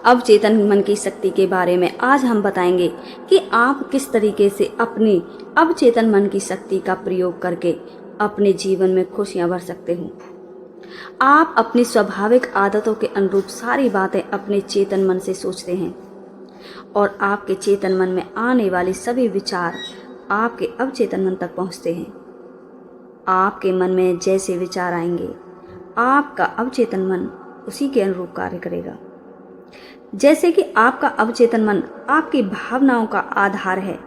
अवचेतन मन की शक्ति के बारे में आज हम बताएंगे कि आप किस तरीके से अपनी अवचेतन मन की शक्ति का प्रयोग करके अपने जीवन में खुशियां भर सकते हो। आप अपनी स्वाभाविक आदतों के अनुरूप सारी बातें अपने चेतन मन से सोचते हैं और आपके चेतन मन में आने वाली सभी विचार आपके अवचेतन मन तक पहुंचते हैं। आपके मन में जैसे विचार आएंगे, आपका अवचेतन मन उसी के अनुरूप कार्य करेगा। जैसे कि आपका अवचेतन मन आपकी भावनाओं का आधार है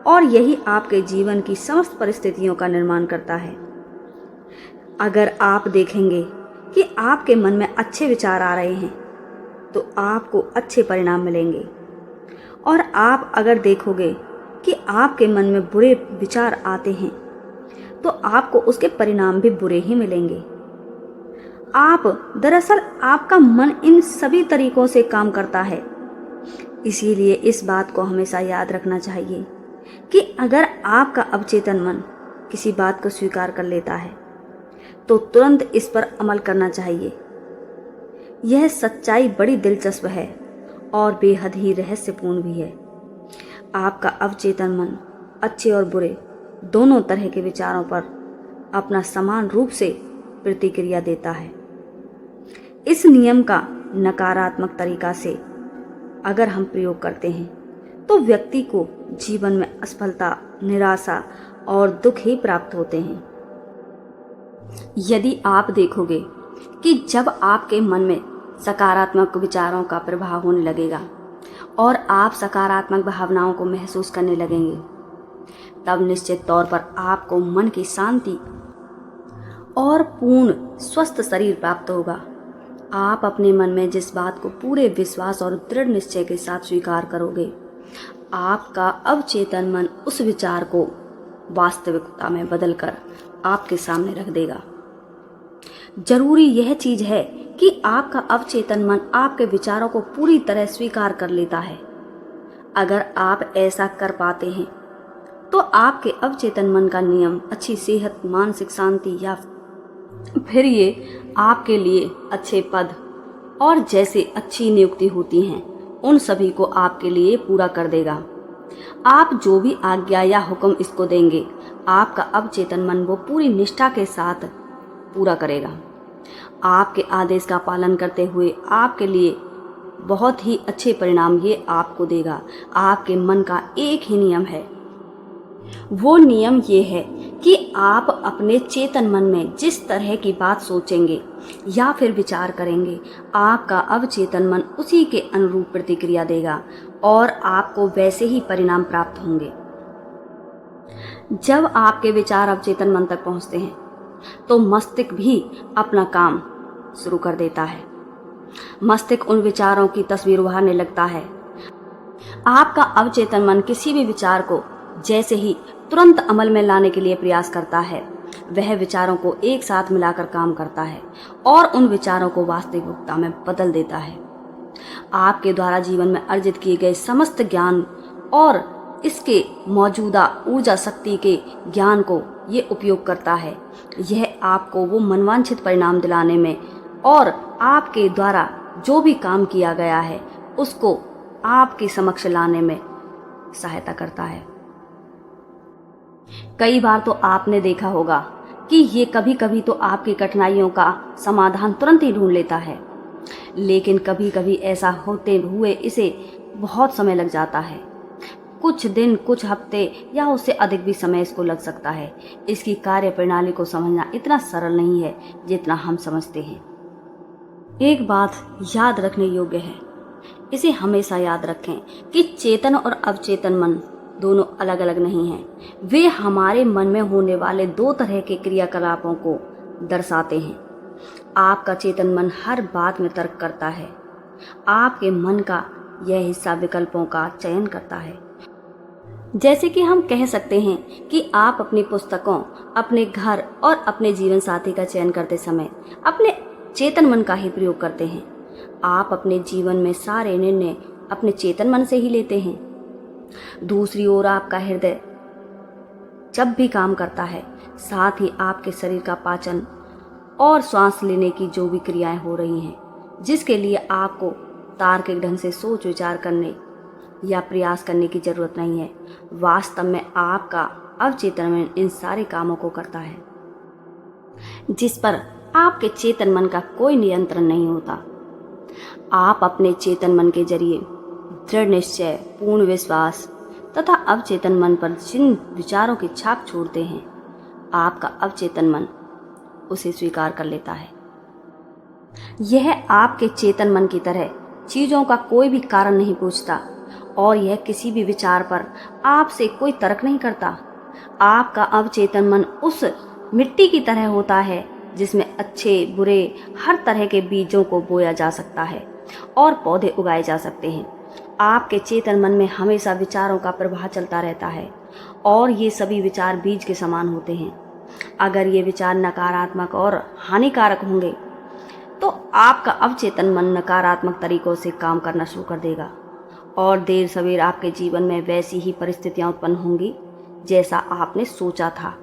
और यही आपके जीवन की समस्त परिस्थितियों का निर्माण करता है। अगर आप देखेंगे कि आपके मन में अच्छे विचार आ रहे हैं तो आपको अच्छे परिणाम मिलेंगे, और आप अगर देखोगे कि आपके मन में बुरे विचार आते हैं तो आपको उसके परिणाम भी बुरे ही मिलेंगे। दरअसल आपका मन इन सभी तरीकों से काम करता है। इसीलिए इस बात को हमेशा याद रखना चाहिए कि अगर आपका अवचेतन मन किसी बात को स्वीकार कर लेता है तो तुरंत इस पर अमल करना चाहिए। यह सच्चाई बड़ी दिलचस्प है और बेहद ही रहस्यपूर्ण भी है। आपका अवचेतन मन अच्छे और बुरे दोनों तरह के विचारों पर अपना समान रूप से प्रतिक्रिया देता है। इस नियम का नकारात्मक तरीका से अगर हम प्रयोग करते हैं तो व्यक्ति को जीवन में असफलता, निराशा और दुख ही प्राप्त होते हैं। यदि आप देखोगे कि जब आपके मन में सकारात्मक विचारों का प्रभाव होने लगेगा और आप सकारात्मक भावनाओं को महसूस करने लगेंगे, तब निश्चित तौर पर आपको मन की शांति और पूर्ण स्वस्थ शरीर प्राप्त होगा। आप अपने मन में जिस बात को पूरे विश्वास और दृढ़ निश्चय के साथ स्वीकार करोगे, आपका अवचेतन मन उस विचार को वास्तविकता में बदलकर आपके सामने रख देगा। जरूरी यह चीज है कि आपका अवचेतन मन आपके विचारों को पूरी तरह स्वीकार कर लेता है। अगर आप ऐसा कर पाते हैं तो आपके अवचेतन मन का नियम अच्छी सेहत, मानसिक शांति या फिर ये आपके लिए अच्छे पद और जैसे अच्छी नियुक्ति होती हैं उन सभी को आपके लिए पूरा कर देगा। आप जो भी आज्ञा या हुक्म इसको देंगे, आपका अवचेतन मन वो पूरी निष्ठा के साथ पूरा करेगा। आपके आदेश का पालन करते हुए आपके लिए बहुत ही अच्छे परिणाम ये आपको देगा। आपके मन का एक ही नियम है, वो नियम ये है कि आप अपने चेतन मन में जिस तरह की बात सोचेंगे या फिर विचार करेंगे, आपका अवचेतन मन उसी के अनुरूप प्रतिक्रिया देगा और आपको वैसे ही परिणाम प्राप्त होंगे। जब आपके विचार अवचेतन मन तक पहुंचते हैं तो मस्तिष्क भी अपना काम शुरू कर देता है। मस्तिष्क उन विचारों की तस्वीर उभारने लगता है। आपका अवचेतन मन किसी भी विचार को जैसे ही तुरंत अमल में लाने के लिए प्रयास करता है, वह विचारों को एक साथ मिलाकर काम करता है और उन विचारों को वास्तविकता में बदल देता है। आपके द्वारा जीवन में अर्जित किए गए समस्त ज्ञान और इसके मौजूदा ऊर्जा शक्ति के ज्ञान को ये उपयोग करता है। यह आपको वो मनवांछित परिणाम दिलाने में और आपके द्वारा जो भी काम किया गया है उसको आपके समक्ष लाने में सहायता करता है। कई बार तो आपने देखा होगा कि ये कभी कभी तो आपकी कठिनाइयों का समाधान तुरंत ही ढूंढ लेता है, लेकिन कभी कभी ऐसा होते हुए इसे बहुत समय लग जाता है। कुछ दिन, कुछ हफ्ते या उससे अधिक भी समय इसको लग सकता है। इसकी कार्य प्रणाली को समझना इतना सरल नहीं है जितना हम समझते हैं। एक बात याद रखने योग्य है, इसे हमेशा याद रखें कि चेतन और अवचेतन मन दोनों अलग अलग नहीं हैं। वे हमारे मन में होने वाले दो तरह के क्रियाकलापों को दर्शाते हैं। आपका चेतन मन हर बात में तर्क करता है। आपके मन का यह हिस्सा विकल्पों का चयन करता है। जैसे कि हम कह सकते हैं कि आप अपनी पुस्तकों, अपने घर और अपने जीवन साथी का चयन करते समय अपने चेतन मन का ही प्रयोग करते हैं। आप अपने जीवन में सारे निर्णय अपने चेतन मन से ही लेते हैं। दूसरी ओर आपका हृदय जब भी काम करता है, साथ ही आपके शरीर का पाचन और सांस लेने की जो भी क्रियाएं हो रही हैं, जिसके लिए आपको तार्किक ढंग से सोच विचार करने या प्रयास करने की जरूरत नहीं है। वास्तव में आपका अवचेतन मन इन सारे कामों को करता है, जिस पर आपके चेतन मन का कोई नियंत्रण नहीं होता। आप अपने चेतन मन के जरिए दृढ़ निश्चय, पूर्ण विश्वास तथा अवचेतन मन पर जिन विचारों की छाप छोड़ते हैं, आपका अवचेतन मन उसे स्वीकार कर लेता है। यह आपके चेतन मन की तरह चीजों का कोई भी कारण नहीं पूछता और यह किसी भी विचार पर आपसे कोई तर्क नहीं करता। आपका अवचेतन मन उस मिट्टी की तरह होता है जिसमें अच्छे बुरे हर तरह के बीजों को बोया जा सकता है और पौधे उगाए जा सकते हैं। आपके चेतन मन में हमेशा विचारों का प्रवाह चलता रहता है और ये सभी विचार बीज के समान होते हैं। अगर ये विचार नकारात्मक और हानिकारक होंगे तो आपका अवचेतन मन नकारात्मक तरीकों से काम करना शुरू कर देगा और देर सवेर आपके जीवन में वैसी ही परिस्थितियां उत्पन्न होंगी जैसा आपने सोचा था।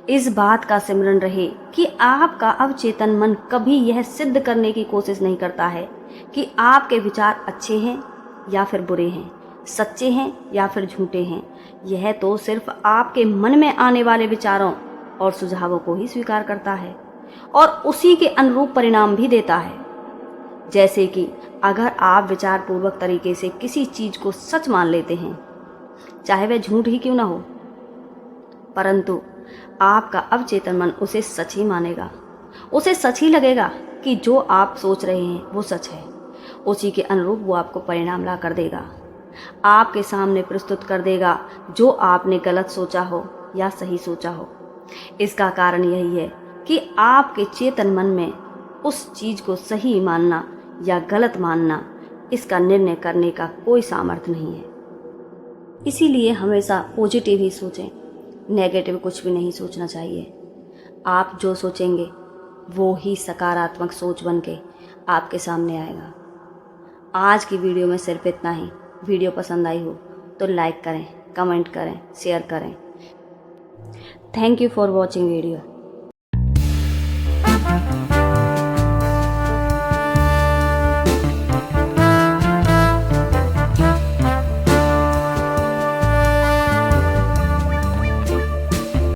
इस बात का सिमरन रहे कि आपका अवचेतन मन कभी यह सिद्ध करने की कोशिश नहीं करता है कि आपके विचार अच्छे हैं या फिर बुरे हैं, सच्चे हैं या फिर झूठे हैं। यह तो सिर्फ आपके मन में आने वाले विचारों और सुझावों को ही स्वीकार करता है और उसी के अनुरूप परिणाम भी देता है। जैसे कि अगर आप विचार पूर्वक तरीके से किसी चीज को सच मान लेते हैं, चाहे वह झूठ ही क्यों ना हो, परंतु आपका अवचेतन मन उसे सच ही मानेगा। उसे सच ही लगेगा कि जो आप सोच रहे हैं वो सच है। उसी के अनुरूप वो आपको परिणाम ला कर देगा, आपके सामने प्रस्तुत कर देगा, जो आपने गलत सोचा हो या सही सोचा हो। इसका कारण यही है कि आपके चेतन मन में उस चीज को सही मानना या गलत मानना, इसका निर्णय करने का कोई सामर्थ्य नहीं है। इसीलिए हमेशा पॉजिटिव ही सोचें, नेगेटिव कुछ भी नहीं सोचना चाहिए। आप जो सोचेंगे वो ही सकारात्मक सोच बन के आपके सामने आएगा। आज की वीडियो में सिर्फ इतना ही। वीडियो पसंद आई हो तो लाइक करें, कमेंट करें, शेयर करें। Thank you for watching video.